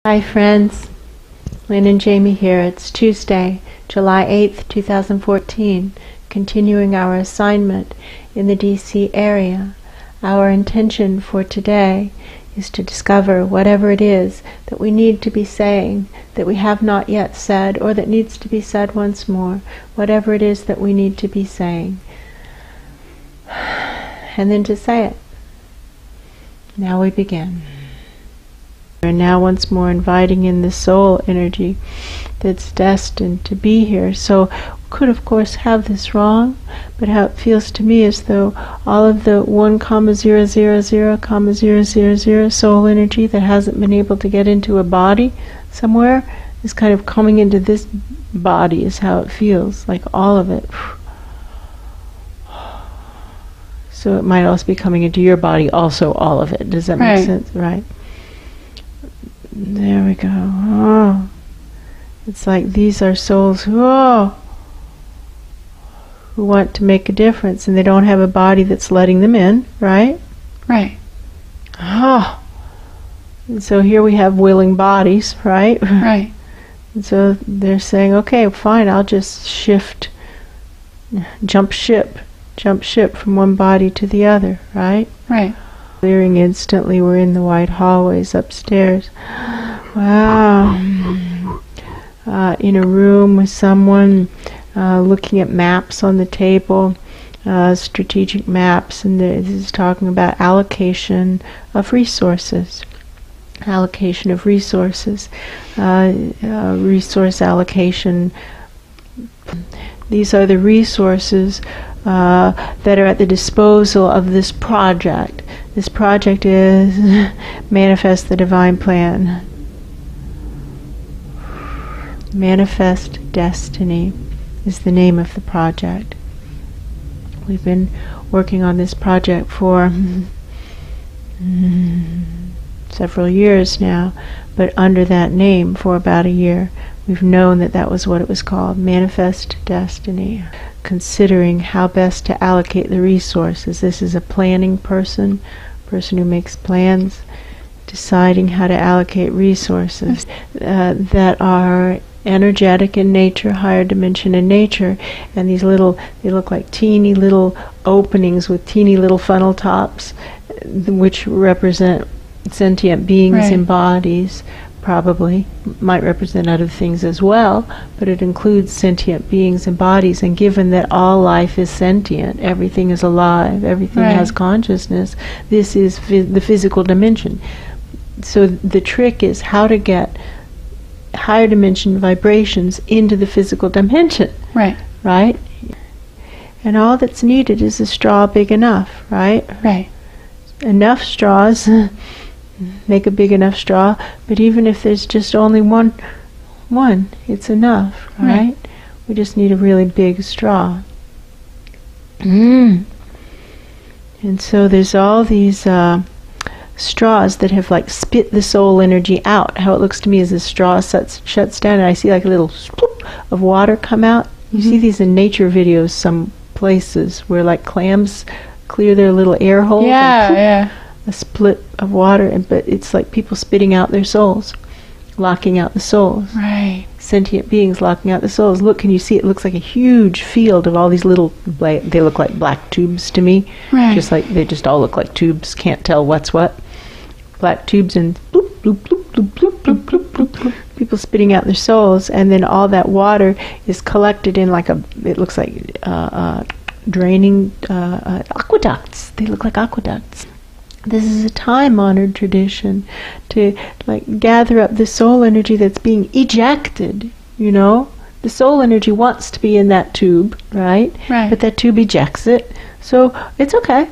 Hi friends, Lynn and Jamie here. It's Tuesday, July 8th, 2014, continuing our assignment in the D.C. area. Our intention for today is to discover whatever it is that we need to be saying, that we have not yet said, or that needs to be said once more, whatever it is that we need to be saying. And then to say it. Now we begin. And now once more inviting in the soul energy that's destined to be here. So we could of course have this wrong, but how it feels to me as though all of the 1,000,000 soul energy that hasn't been able to get into a body somewhere is kind of coming into this body, is how it feels, like all of it. So it might also be coming into your body, also all of it. Does that make sense? Right. There we go. Oh. It's like these are souls who want to make a difference, and they don't have a body that's letting them in, right? Right. Oh. And so here we have willing bodies, right? Right. And so they're saying, okay, fine, I'll just jump ship from one body to the other, right? Right. Clearing instantly, we're in the white hallways upstairs. Wow. In a room with someone, looking at maps on the table, strategic maps, and this is talking about allocation of resources. Allocation of resources. Resource allocation. These are the resources that are at the disposal of this project. This project is Manifest the Divine Plan. Manifest Destiny is the name of the project. We've been working on this project for several years now, but under that name for about a year. We've known that that was what it was called, Manifest Destiny. Considering how best to allocate the resources. This is a planning person who makes plans, deciding how to allocate resources that are energetic in nature, higher dimension in nature, and these little, they look like teeny little openings with teeny little funnel tops, which represent sentient beings in bodies. Probably might represent other things as well, but it includes sentient beings and bodies. And given that all life is sentient, everything is alive, everything has consciousness, this is the physical dimension. So the trick is how to get higher dimension vibrations into the physical dimension. Right? And all that's needed is a straw big enough, right? Enough straws make a big enough straw, but even if there's just only one, it's enough, right? We just need a really big straw. And so there's all these straws that have like spit the soul energy out. How it looks to me is the straw shuts down, and I see like a little swoop of water come out. You see these in nature videos some places where like clams clear their little air holes. A split of water, but it's like people spitting out their souls, locking out the souls. Sentient beings locking out the souls. Look, can you see? It looks like a huge field of all these little, they look like black tubes to me. Just like, they just all look like tubes. Can't tell what's what. Black tubes and bloop, bloop, bloop, bloop, bloop, bloop, bloop, bloop, bloop. People spitting out their souls, and then all that water is collected in like it looks like draining aqueducts. They look like aqueducts. This is a time-honored tradition to like gather up the soul energy that's being ejected, you know? The soul energy wants to be in that tube, right? But that tube ejects it. So it's okay.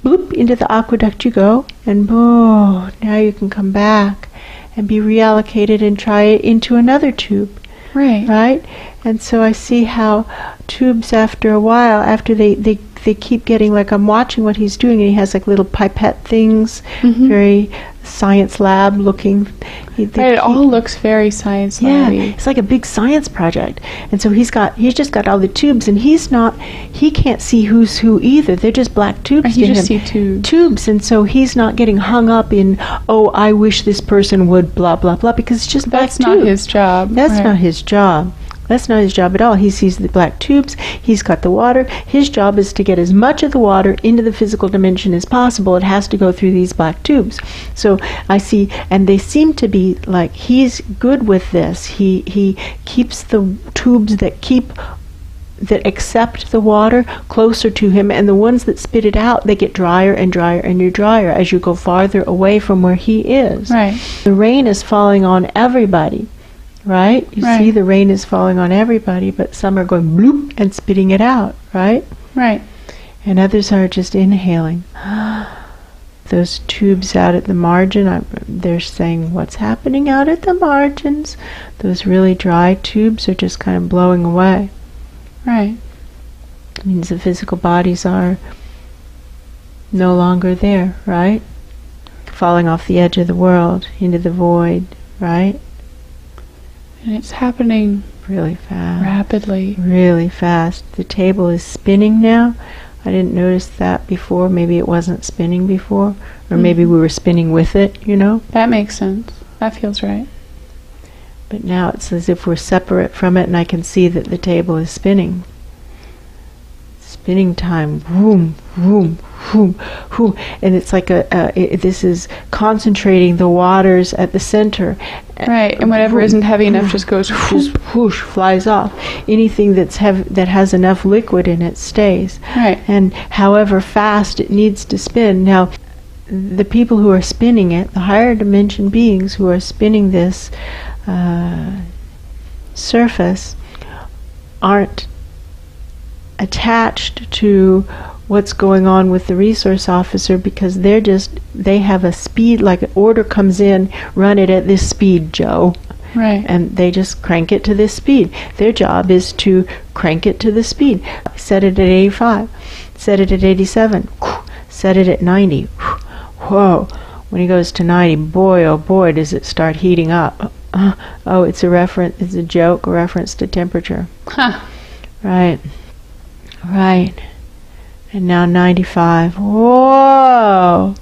Bloop, into the aqueduct you go, and now you can come back and be reallocated and try it into another tube. Right? And so I see how tubes after a while, after they keep getting, like I'm watching what he's doing, and he has like little pipette things, very science lab looking. It all looks very science lab-y. Yeah, it's like a big science project. And so he's just got all the tubes, and he can't see who's who either. They're just black tubes to You him. just see Tubes, and so he's not getting hung up in, oh, I wish this person would blah, blah, blah, because it's just black tubes. That's not his job. That's not his job. That's not his job at all. He sees the black tubes. He's got the water. His job is to get as much of the water into the physical dimension as possible. It has to go through these black tubes. So I see, and they seem to be like, he's good with this. He keeps the tubes that accept the water closer to him, and the ones that spit it out, they get drier and drier and drier as you go farther away from where he is. Right. The rain is falling on everybody. Right? You see the rain is falling on everybody, but some are going bloop and spitting it out, right? Right. And others are just inhaling. Those tubes out at the margin, they're saying, what's happening out at the margins? Those really dry tubes are just kind of blowing away. Right. It means the physical bodies are no longer there, right? Falling off the edge of the world into the void, right? And it's happening really fast. Rapidly. Really fast. The table is spinning now. I didn't notice that before. Maybe it wasn't spinning before. Or maybe we were spinning with it, you know? That makes sense. That feels right. But now it's as if we're separate from it, and I can see that the table is spinning. Spinning time. Vroom, vroom, vroom, vroom. And it's like this is concentrating the waters at the center. Right, and whatever isn't heavy enough just goes just whoosh, flies off. Anything that has enough liquid in it stays. Right. And however fast it needs to spin. Now, the people who are spinning it, the higher dimension beings who are spinning this surface, aren't attached to what's going on with the resource officer, because they have a speed, like an order comes in, run it at this speed, Joe. Right. And they just crank it to this speed. Their job is to crank it to the speed. Set it at 85. Set it at 87. Set it at 90. Whoa. When he goes to 90, boy, oh boy, does it start heating up. Oh, it's a joke, a reference to temperature. Huh. Right. Right. And now 95. Whoa!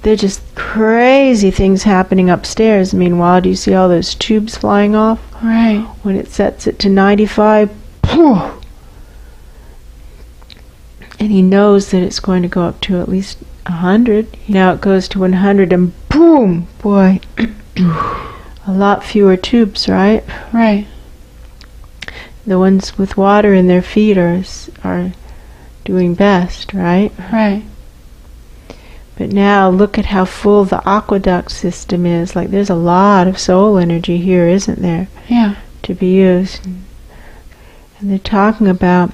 They're just crazy things happening upstairs. Meanwhile, do you see all those tubes flying off? Right. When it sets it to 95, poof! And he knows that it's going to go up to at least 100. Now it goes to 100 and boom! Boy. A lot fewer tubes, right? Right. The ones with water in their feet are doing best, right? Right. But now look at how full the aqueduct system is. Like, there's a lot of soul energy here, isn't there? Yeah. To be used. And they're talking about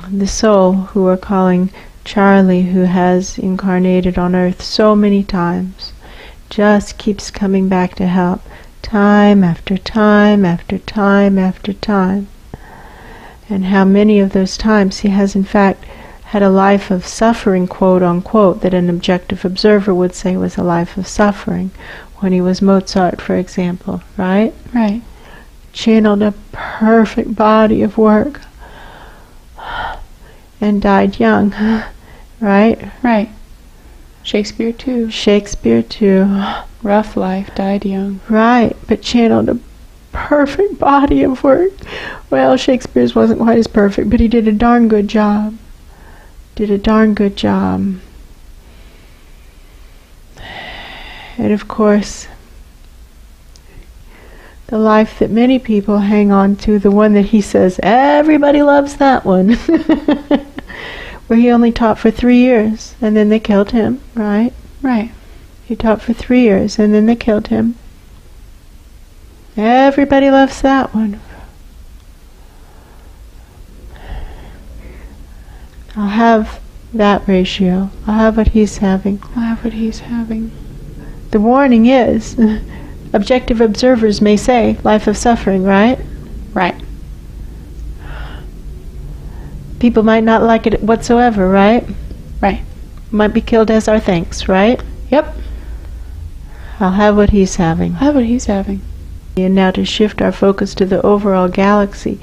the soul who are calling Charlie, who has incarnated on Earth so many times, just keeps coming back to help. Time after time after time after time. And how many of those times he has in fact had a life of suffering, quote unquote, that an objective observer would say was a life of suffering, when he was Mozart, for example, right? Right. Channeled a perfect body of work and died young, right? Right. Shakespeare too. Shakespeare too. Rough life, died young. Right, but channeled a perfect body of work. Well, Shakespeare's wasn't quite as perfect, but he did a darn good job. Did a darn good job. And of course, the life that many people hang on to, the one that he says, everybody loves that one, where he only taught for 3 years, and then they killed him, right? Right. He taught for 3 years, and then they killed him. Everybody loves that one. I'll have that ratio. I'll have what he's having. I'll have what he's having. The warning is, objective observers may say, life of suffering, right? Right. People might not like it whatsoever, right? Right. Might be killed as our thanks, right? Yep. I'll have what he's having. How about he's having? And now to shift our focus to the overall galaxy.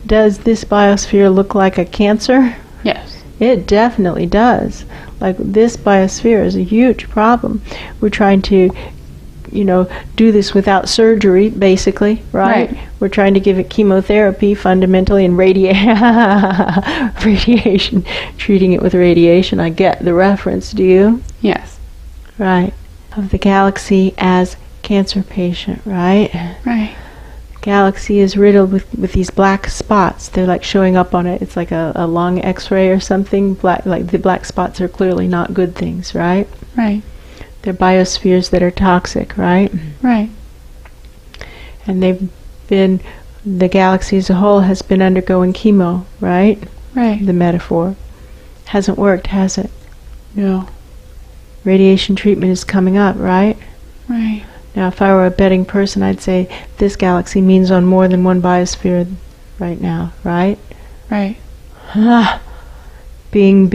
Does this biosphere look like a cancer? Yes. It definitely does. Like, this biosphere is a huge problem. We're trying to, do this without surgery, basically, right? We're trying to give it chemotherapy fundamentally and radiation, treating it with radiation. I get the reference, do you? Yes. Right. Of the galaxy as cancer patient, right? Right. Galaxy is riddled with these black spots. They're like showing up on it. It's like a lung x-ray or something. Like the black spots are clearly not good things, right? Right. They're biospheres that are toxic, right? Right. And the galaxy as a whole has been undergoing chemo, right? Right. The metaphor. Hasn't worked, has it? No. Radiation treatment is coming up, right? Right. Now, if I were a betting person, I'd say this galaxy means on more than one biosphere right now, right? Right. Being,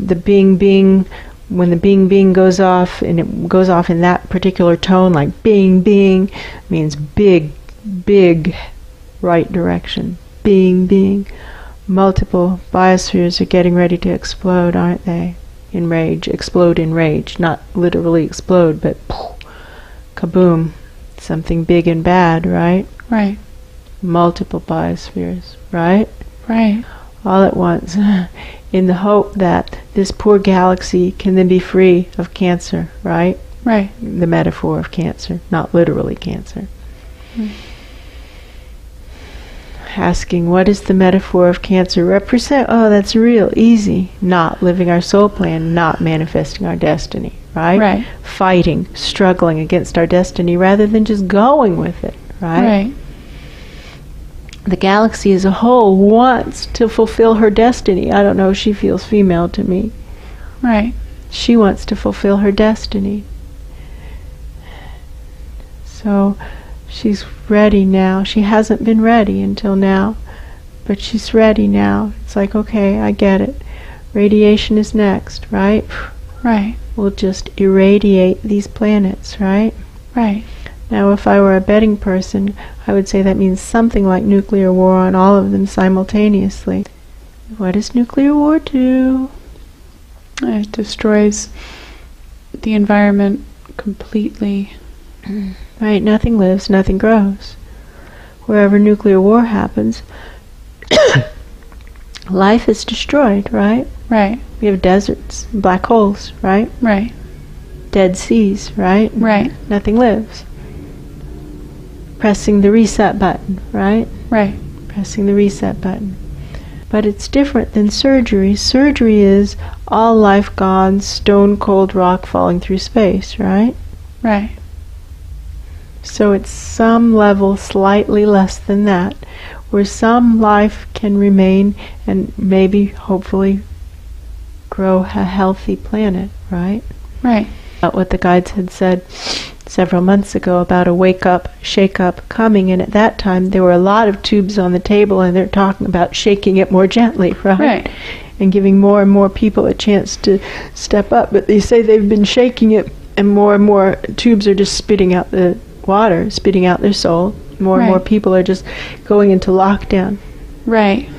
the being, when the being goes off, and it goes off in that particular tone, like being, means big, right direction. Being. Multiple biospheres are getting ready to explode, aren't they? In rage. Explode in rage. Not literally explode, but kaboom. Something big and bad, right? Right. Multiple biospheres, right? Right. All at once. In the hope that this poor galaxy can then be free of cancer, right? Right. The metaphor of cancer, not literally cancer. Asking, what does the metaphor of cancer represent? Oh, that's real easy. Not living our soul plan, not manifesting our destiny, right? Right. Fighting, struggling against our destiny rather than just going with it, right? Right. The galaxy as a whole wants to fulfill her destiny. I don't know, she feels female to me. Right. She wants to fulfill her destiny. So she's ready now. She hasn't been ready until now, but she's ready now. It's like, okay, I get it. Radiation is next, right? Right. We'll just irradiate these planets, right? Right. Now, if I were a betting person, I would say that means something like nuclear war on all of them simultaneously. What does nuclear war do? It destroys the environment completely. Right, nothing lives, nothing grows. Wherever nuclear war happens, life is destroyed, right? Right. We have deserts, black holes, right? Right. Dead seas, right? Right. Nothing lives. Pressing the reset button, right? Right. Pressing the reset button. But it's different than surgery. Surgery is all life gone, stone cold rock falling through space, right? Right. So it's some level slightly less than that, where some life can remain and maybe, hopefully, grow a healthy planet, right? Right. About what the guides had said several months ago about a wake-up, shake-up coming, and at that time there were a lot of tubes on the table, and they're talking about shaking it more gently, right? Right. And giving more and more people a chance to step up. But they say they've been shaking it, and more tubes are just spitting out the water, spitting out their soul. More and more people are just going into lockdown. Right.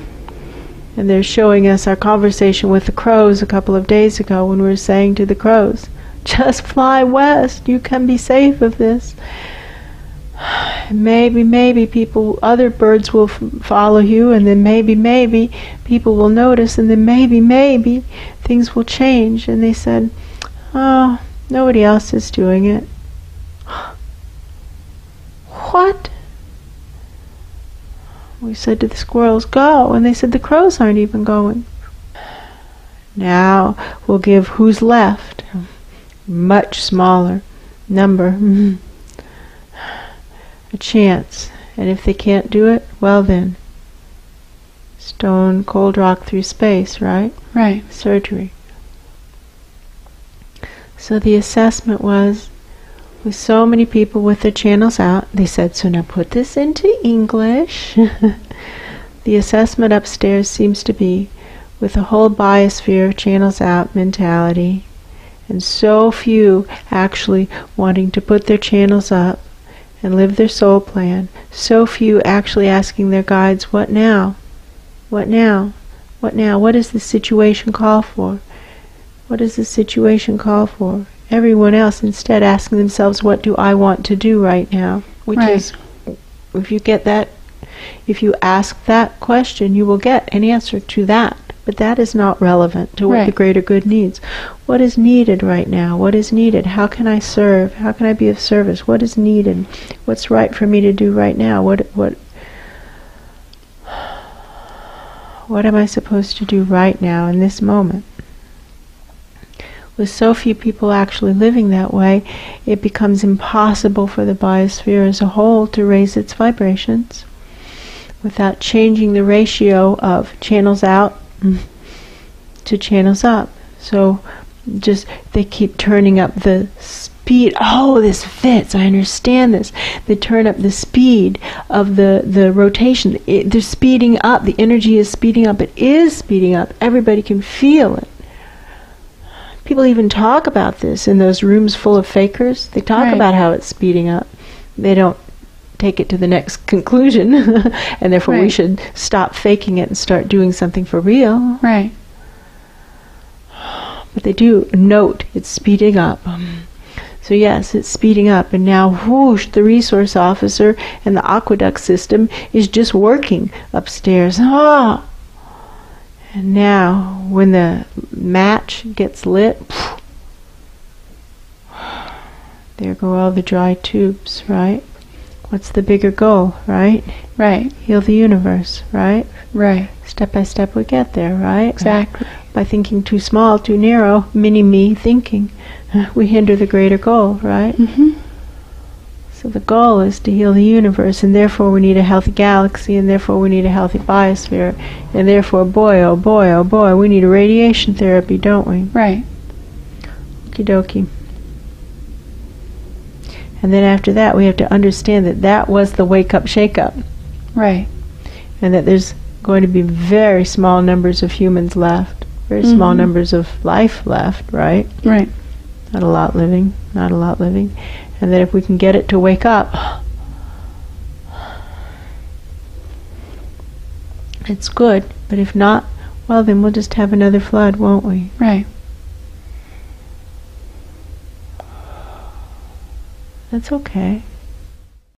And they're showing us our conversation with the crows a couple of days ago when we were saying to the crows, just fly west, you can be safe of this. Maybe people, other birds will follow you, and then maybe people will notice, and then maybe things will change. And they said, oh, nobody else is doing it. What? We said to the squirrels, go, and they said the crows aren't even going. Now we'll give who's left, much smaller number, a chance. And if they can't do it, well then, stone cold rock through space, right? Right. Surgery. So the assessment was, with so many people with their channels out, they said, so now put this into English. The assessment upstairs seems to be, with the whole biosphere channels out mentality, and so few actually wanting to put their channels up and live their soul plan, so few actually asking their guides, what now? What now? What now? What does the situation call for? What does the situation call for? Everyone else instead asking themselves, what do I want to do right now? Which is, if you get that, if you ask that question, you will get an answer to that. But that is not relevant to what the greater good needs. What is needed right now? What is needed? How can I serve? How can I be of service? What is needed? What's right for me to do right now? What am I supposed to do right now in this moment? With so few people actually living that way, it becomes impossible for the biosphere as a whole to raise its vibrations without changing the ratio of channels out to channels up. So just they keep turning up the speed. Oh, this fits. I understand this. They turn up the speed of the rotation. They're speeding up. The energy is speeding up. It is speeding up. Everybody can feel it. People even talk about this in those rooms full of fakers. They talk about how it's speeding up. They don't take it to the next conclusion, and therefore we should stop faking it and start doing something for real. Right. But they do note it's speeding up. So yes, it's speeding up, and now whoosh, the resource officer and the aqueduct system is just working upstairs. Ah! And now, when the match gets lit, there go all the dry tubes, right? What's the bigger goal, right? Right. Heal the universe, right? Right. Step by step we get there, right? Exactly. By thinking too small, too narrow, mini-me thinking, we hinder the greater goal, right? Mm-hmm. So the goal is to heal the universe, and therefore we need a healthy galaxy, and therefore we need a healthy biosphere, and therefore, boy, oh boy, oh boy, we need a radiation therapy, don't we? Right. Okie dokie. And then after that, we have to understand that that was the wake-up, shake-up. Right. And that there's going to be very small numbers of humans left, very small numbers of life left, right? Right. Not a lot living, not a lot living. And that if we can get it to wake up, it's good. But if not, well, then we'll just have another flood, won't we? Right. That's okay.